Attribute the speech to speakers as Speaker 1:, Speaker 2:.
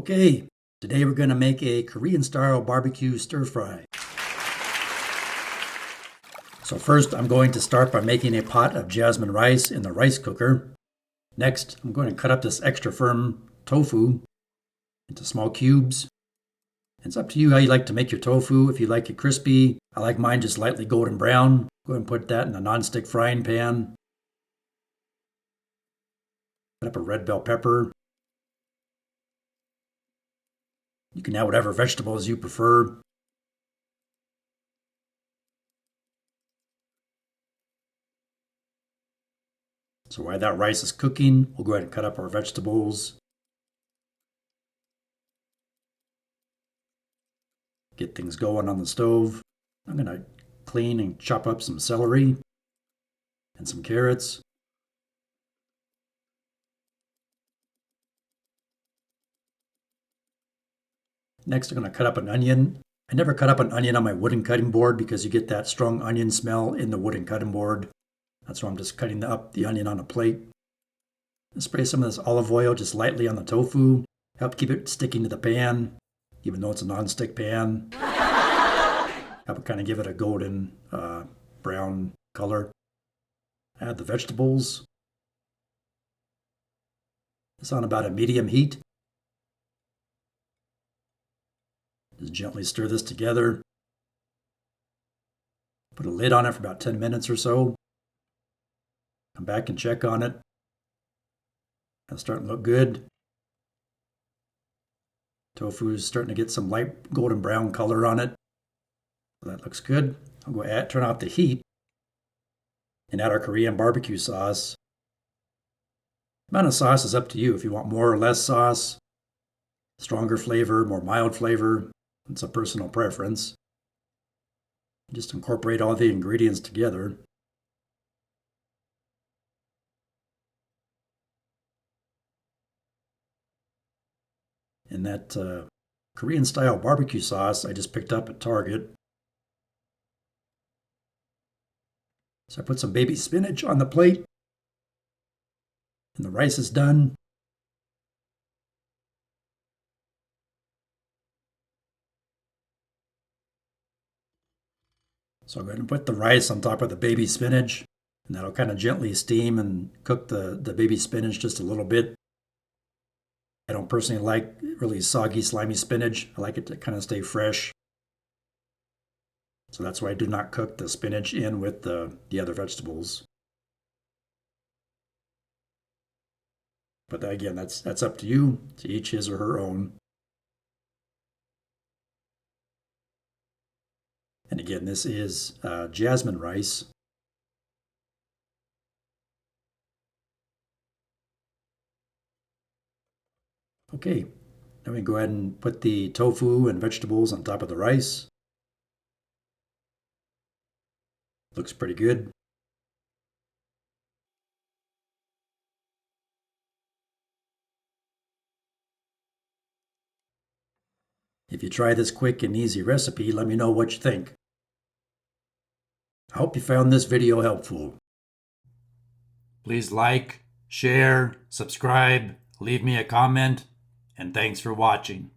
Speaker 1: Okay, today we're going to make a Korean-style barbecue stir-fry. So first I'm going to start by making a pot of jasmine rice in the rice cooker. Next, I'm going to cut up this extra firm tofu into small cubes. It's up to you how you like to make your tofu. If you like it crispy, I like mine just lightly golden brown. Go ahead and put that in a non-stick frying pan. Cut up a red bell pepper. You can add whatever vegetables you prefer. So while that rice is cooking, we'll go ahead and cut up our vegetables. Get things going on the stove. I'm going to clean and chop up some celery and some carrots. Next, I'm going to cut up an onion. I never cut up an onion on my wooden cutting board because you get that strong onion smell in the wooden cutting board. That's why I'm just cutting up the onion on a plate. Spray some of this olive oil just lightly on the tofu. Help keep it sticking to the pan, even though it's a non-stick pan. Help it kind of give it a golden brown color. Add the vegetables. It's on about a medium heat. Just gently stir this together. Put a lid on it for about 10 minutes or so. Come back and check on it. It's starting to look good. Tofu is starting to get some light golden brown color on it. So that looks good. I'll go turn off the heat and add our Korean barbecue sauce. The amount of sauce is up to you. If you want more or less sauce, stronger flavor, more mild flavor, it's a personal preference. Just incorporate all the ingredients together. And that Korean-style barbecue sauce I just picked up at Target. So I put some baby spinach on the plate. And the rice is done. So I'm going to put the rice on top of the baby spinach. And that'll kind of gently steam and cook the baby spinach just a little bit. I don't personally like really soggy, slimy spinach. I like it to kind of stay fresh. So that's why I do not cook the spinach in with the other vegetables. But again, that's up to you, to each his or her own. And again, this is jasmine rice. Okay, now we go ahead and put the tofu and vegetables on top of the rice. Looks pretty good. If you try this quick and easy recipe, let me know what you think. I hope you found this video helpful. Please like, share, subscribe, leave me a comment, and thanks for watching.